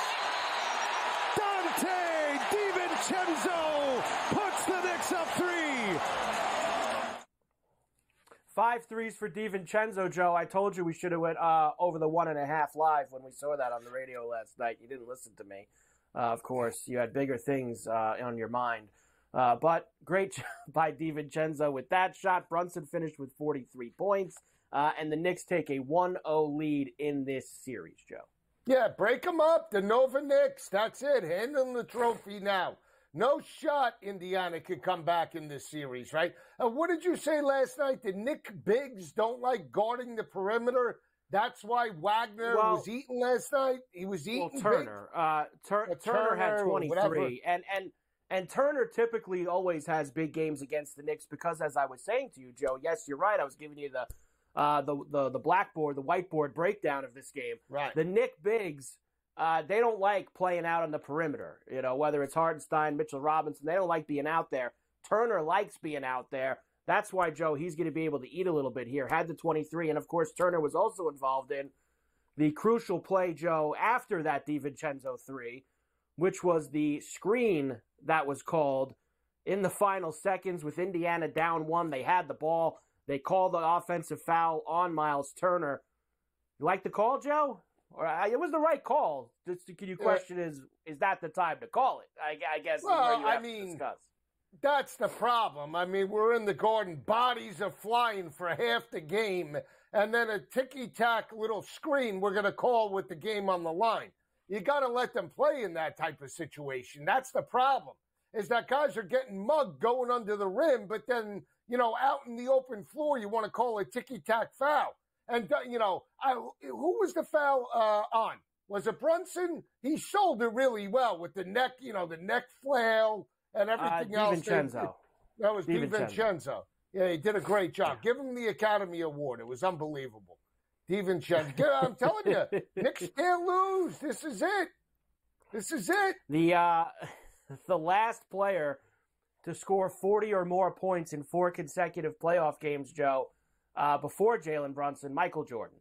Dante DiVincenzo puts the Knicks up 3. 5 threes for DiVincenzo, Joe. I told you we should have went over the 1.5 live when we saw that on the radio last night. You didn't listen to me. Of course, you had bigger things on your mind. But great job by DiVincenzo with that shot. Brunson finished with 43 points. And the Knicks take a 1-0 lead in this series, Joe. Yeah, break them up. The Nova Knicks. That's it. Hand them the trophy now. No shot Indiana can come back in this series, right? What did you say last night? The Knick bigs don't like guarding the perimeter. That's why Wagner was eating last night. He was eating. Well, Turner. Turner had 23, and Turner typically always has big games against the Knicks because, as I was saying to you, Joe, yes, you're right. I was giving you the blackboard, the whiteboard breakdown of this game. Right. The Knick bigs, they don't like playing out on the perimeter. You know, whether it's Hartenstein, Mitchell Robinson, they don't like being out there. Turner likes being out there. That's why, Joe, he's going to be able to eat a little bit here. Had the 23, and of course, Turner was also involved in the crucial play, Joe, after that DiVincenzo 3, which was the screen that was called in the final seconds with Indiana down 1. They had the ball. They called the offensive foul on Miles Turner. You like the call, Joe? Or it was the right call. Can you question is that the time to call it? I guess. Well, I mean, that's the problem. I mean, we're in the Garden. Bodies are flying for half the game, and then a ticky-tack little screen we're going to call with the game on the line. You got to let them play in that type of situation. That's the problem, is that guys are getting mugged going under the rim, but then, you know, out in the open floor, you want to call a ticky-tack foul. And, you know, who was the foul on? Was it Brunson? He sold it really well with the neck, you know, the neck flail and everything else. DiVincenzo. That was DiVincenzo. Yeah, he did a great job. Give him the Academy Award. It was unbelievable. DiVincenzo. I'm telling you, Knicks can't lose. This is it. This is it. The last player to score 40 or more points in 4 consecutive playoff games, Joe, before Jalen Brunson, Michael Jordan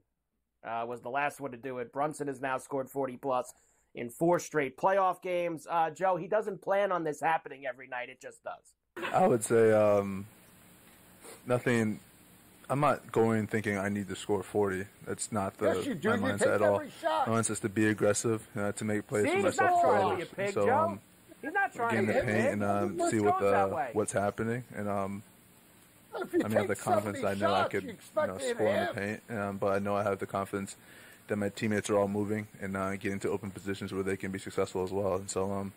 was the last one to do it. Brunson has now scored 40-plus in 4 straight playoff games. Joe, he doesn't plan on this happening every night. It just does. I would say nothing. I'm not going thinking I need to score 40. That's not my mindset at all. My mindset is to be aggressive, to make plays for myself. So get in the paint and see what's happening. And I have the confidence I know I could score in the paint. But I know I have the confidence that my teammates are all moving and getting to open positions where they can be successful as well. And so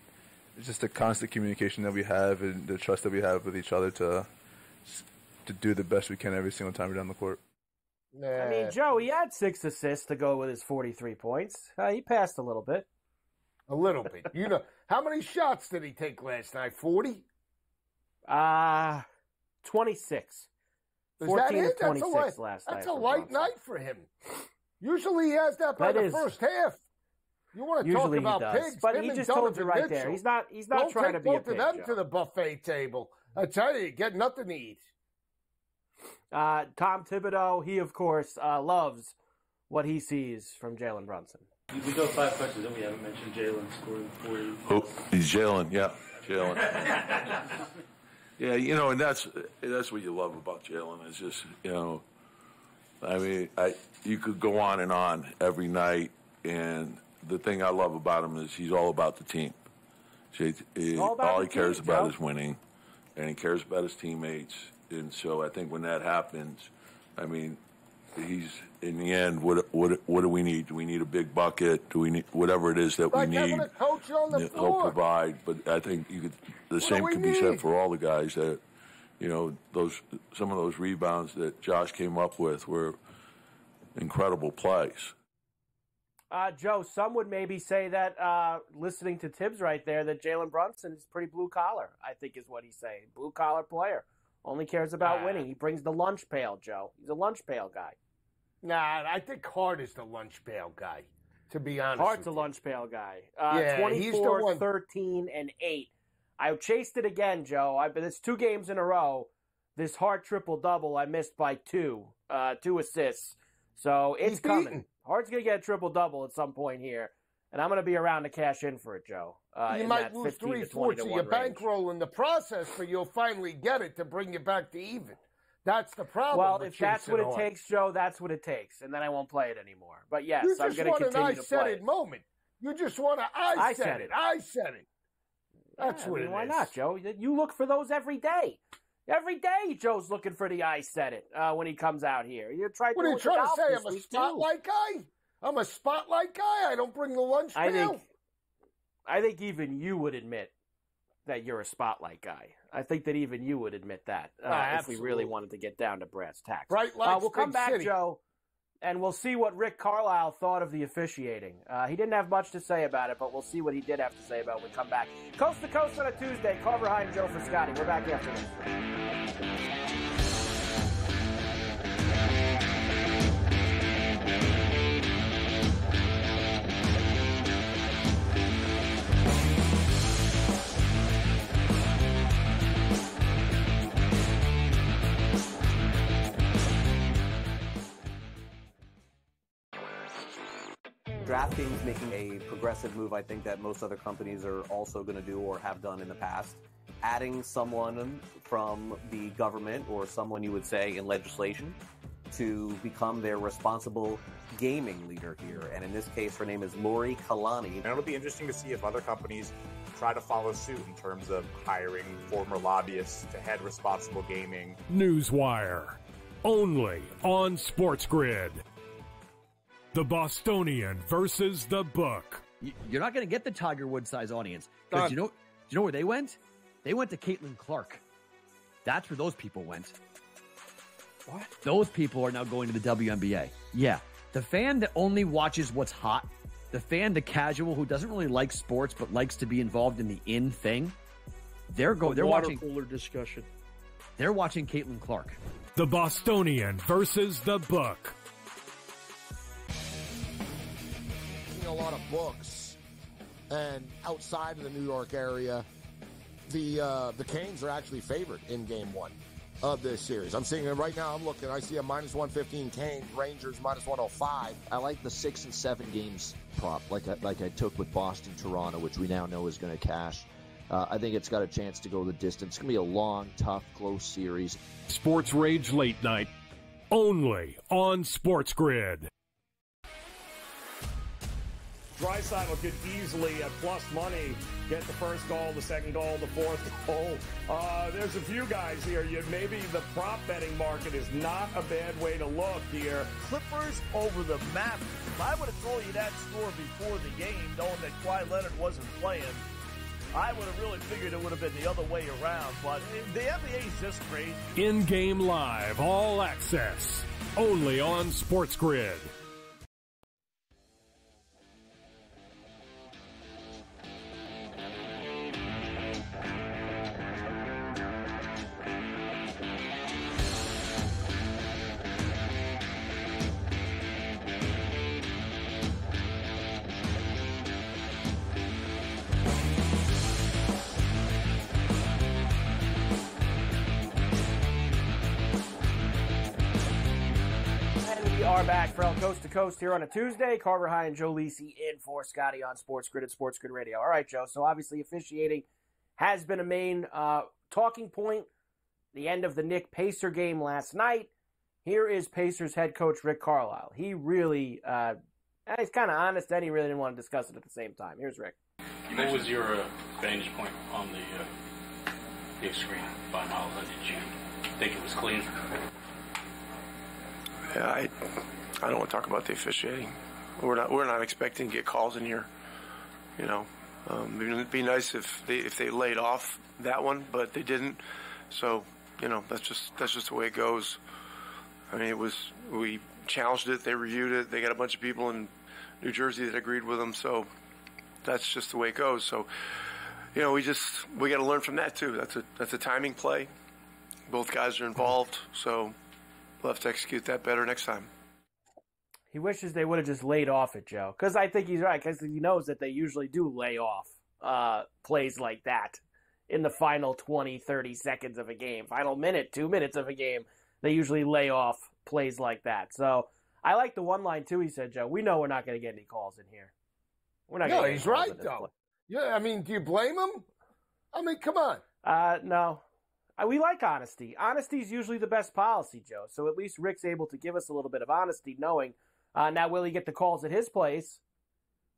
it's just the constant communication that we have and the trust that we have with each other to do the best we can every single time we're down the court. I mean, Joe, he had 6 assists to go with his 43 points. He passed a little bit. A little bit. You know, how many shots did he take last night? 40? 26. 14 of 26 last night. That's a light night for him. Usually he has that by the first half. You want to talk about pigs? But he just told you right there. He's not trying to be a pig. Don't take both of them to the buffet table. I tell you, get nothing to eat. Tom Thibodeau, he of course loves what he sees from Jalen Brunson. We go 5 questions and we haven't mentioned Jalen scoring 40. Oh, he's Jalen, yeah, Jalen. Yeah, you know, and that's what you love about Jalen. It's just, you know, I mean, you could go on and on every night, and the thing I love about him is he's all about the team. All he cares about is winning. and he cares about his teammates. And so I think when that happens, I mean, he's in the end. What do we need? Do we need a big bucket? Do we need whatever it is that we need? Having a coach on the floor. He'll provide. But I think the same can be said for all the guys that, you know, some of those rebounds that Josh came up with were incredible plays. Joe, some would maybe say that, listening to Tibbs right there, that Jalen Brunson is pretty blue-collar, I think is what he's saying. Blue-collar player. Only cares about winning. He brings the lunch pail, Joe. He's a lunch pail guy. Nah, I think Hart is the lunch pail guy, to be honest. Hart's a lunch pail guy. Yeah, 24, he's the one. 13, and 8. I chased it again, Joe. It's 2 games in a row. This Hart triple-double, I missed by 2 assists. So it's coming. Hart's going to get a triple-double at some point here, and I'm going to be around to cash in for it, Joe. You might lose 3/4 of your bankroll in the process, but you'll finally get it to bring you back to even. That's the problem. Well, if that's what it takes, Joe, that's what it takes, and then I won't play it anymore. But yes, I'm going to continue to play it. You just want an I said it moment. You just want to I said it. I said it. That's what it is. Why not, Joe? You look for those every day. Every day, Joe's looking for the I said it when he comes out here. What are you trying to say? I'm a spotlight guy? I'm a spotlight guy? I don't bring the lunch pail? I think even you would admit that you're a spotlight guy. I think that even you would admit that if we really wanted to get down to brass tacks. Bright lights, we'll come back, city. Joe, and we'll see what Rick Carlisle thought of the officiating. He didn't have much to say about it, but we'll see what he did have to say about it when we come back. Coast to Coast on a Tuesday. Carver High and Joe for Scotty. We're back after this. DraftKings making a progressive move, I think, that most other companies are also going to do or have done in the past. Adding someone from the government or someone you would say in legislation to become their responsible gaming leader here. And in this case, her name is Lori Kalani. And it'll be interesting to see if other companies try to follow suit in terms of hiring former lobbyists to head responsible gaming. Newswire, only on SportsGrid. The Bostonian versus the Book. You're not going to get the Tiger Woods-size audience. Because do you know where they went? They went to Caitlin Clark. That's where those people went. What? Those people are now going to the WNBA. Yeah. The fan that only watches what's hot, the fan, the casual who doesn't really like sports but likes to be involved in the in thing, they're watching cooler discussion. They're watching Caitlin Clark. The Bostonian versus the Book. A lot of books, and outside of the New York area, the Canes are actually favored in Game 1 of this series. I'm seeing it right now. I'm looking. I see a -115 Canes, Rangers -105. I like the 6 and 7 games prop, like I took with Boston, Toronto, which we now know is going to cash. I think it's got a chance to go the distance. It's going to be a long, tough, close series. Sports Rage Late Night, only on SportsGrid. Draisaitl could easily, at plus money, get the first goal, the second goal, the fourth goal. There's a few guys here. Maybe the prop betting market is not a bad way to look here. Clippers over the Mavericks. If I would have told you that score before the game, knowing that Kawhi Leonard wasn't playing, I would have really figured it would have been the other way around. But the NBA is just great. In-game live, all access, only on SportsGrid. Back from Coast to Coast here on a Tuesday. Carver High and Joe Lisi in for Scotty on SportsGrid at SportsGrid Radio. All right, Joe. So obviously officiating has been a main talking point. The end of the Knick Pacer game last night. Here is Pacers head coach Rick Carlisle. He really, he's kind of honest and he really didn't want to discuss it at the same time. Here's Rick. What was your vantage point on big screen by Miles. Did you think it was clean? Yeah, I don't want to talk about the officiating. We're not expecting to get calls in here. You know, it'd be nice if they laid off that one, but they didn't. So, you know, that's just the way it goes. I mean, we challenged it, they reviewed it, they got a bunch of people in New Jersey that agreed with them, so that's just the way it goes. So, you know, we got to learn from that too. That's a timing play. Both guys are involved, so we'll have to execute that better next time. He wishes they would have just laid off it, Joe, because I think he's right, because he knows that they usually do lay off plays like that in the final 20, 30 seconds of a game, final minute, 2 minutes of a game. They usually lay off plays like that. So I like the one line, too, he said, Joe. We know we're not going to get any calls in here. We're not going to get any calls. No, he's right, though. Yeah, I mean, do you blame him? I mean, come on. No. We like honesty. Honesty is usually the best policy, Joe. So at least Rick's able to give us a little bit of honesty, knowing now will he get the calls at his place?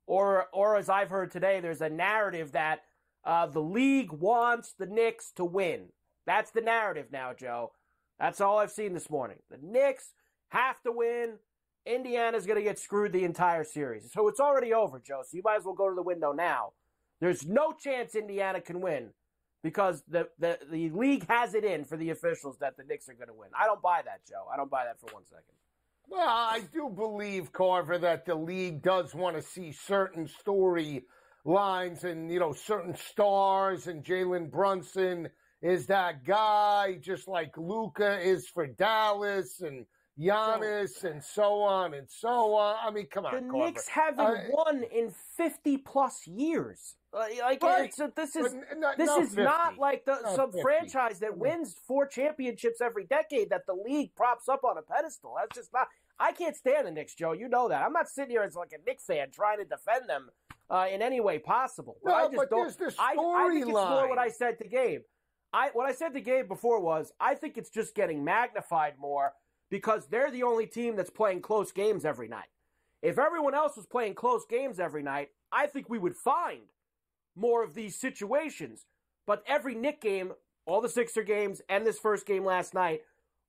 Or as I've heard today, there's a narrative that the league wants the Knicks to win. That's the narrative now, Joe. That's all I've seen this morning. The Knicks have to win. Indiana's going to get screwed the entire series. So it's already over, Joe. So you might as well go to the window now. There's no chance Indiana can win because the league has it in for the officials that the Knicks are going to win. I don't buy that, Joe. I don't buy that for 1 second. Well, I do believe, Carver, that the league does want to see certain storylines and, you know, certain stars, and Jalen Brunson is that guy, just like Luka is for Dallas, and Giannis, and so on and so on. I mean, come on, the Carver. Knicks haven't won in 50-plus years. This is not like some 50. Franchise that wins 4 championships every decade that the league props up on a pedestal. That's just not. I can't stand the Knicks, Joe. You know that. I'm not sitting here as like a Knicks fan trying to defend them in any way possible. No, I just but don't. there's the I think it's more storyline. what I said to Gabe. What I said to Gabe before was I think it's just getting magnified more because they're the only team that's playing close games every night. If everyone else was playing close games every night, I think we would find more of these situations. But every Knick game, all the Sixer games and this first game last night,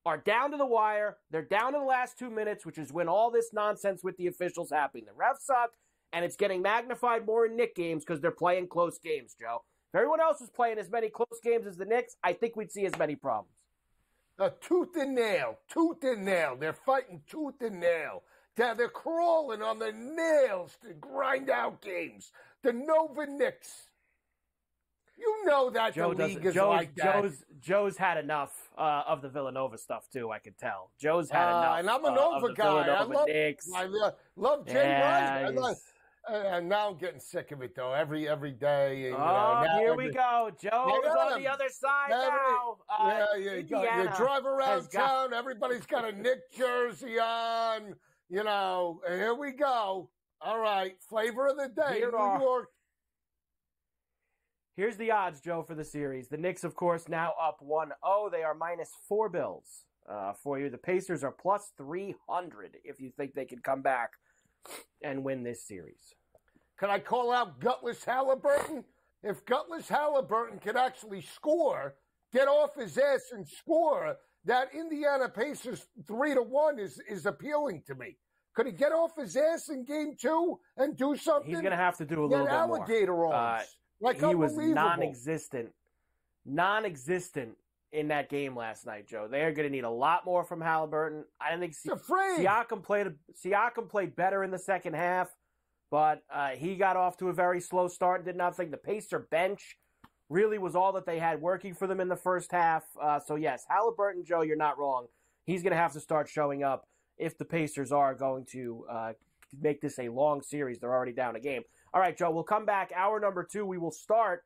are down to the wire. They're down to the last 2 minutes, which is when all this nonsense with the officials happening. The refs suck, and it's getting magnified more in Knick games because they're playing close games, Joe. If everyone else was playing as many close games as the Knicks, I think we'd see as many problems. Tooth and nail. They're fighting tooth and nail. They're crawling on their nails to grind out games. The Nova Knicks. You know that the league is like that. Joe's had enough of the Villanova stuff, too, I could tell. Joe's had enough and I'm a Nova guy. I love Jay Wright. And now I'm getting sick of it, though, every day. Here we go. Joe's on the other side now. You drive around town, everybody's got a Knick jersey on, you know, and here we go. All right, flavor of the day, New York. Here's the odds, Joe, for the series. The Knicks, of course, now up 1-0. They are -4 bills for you. The Pacers are +300 if you think they can come back and win this series. Can I call out Gutless Halliburton? If Gutless Halliburton can actually score, get off his ass and score, that Indiana Pacers 3-1 is appealing to me. Could he get off his ass in game 2 and do something? He's going to have to do a little bit more. Alligator arms. He was non-existent in that game last night, Joe. They are going to need a lot more from Halliburton. I don't think Siakam played better in the second half, but he got off to a very slow start and did not think the Pacer bench really was all that they had working for them in the first half. So, yes, Halliburton, Joe, you're not wrong. He's going to have to start showing up if the Pacers are going to make this a long series. They're already down a game. All right, Joe, we'll come back. Hour number 2, we will start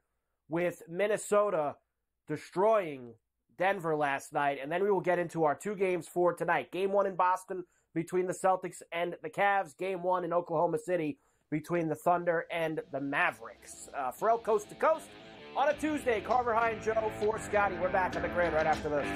with Minnesota destroying Denver last night, and then we will get into our 2 games for tonight. Game 1 in Boston between the Celtics and the Cavs. Game 1 in Oklahoma City between the Thunder and the Mavericks. Ferrall Coast to Coast on a Tuesday. Carver, High, and Joe for Scotty. We're back on the grid right after this.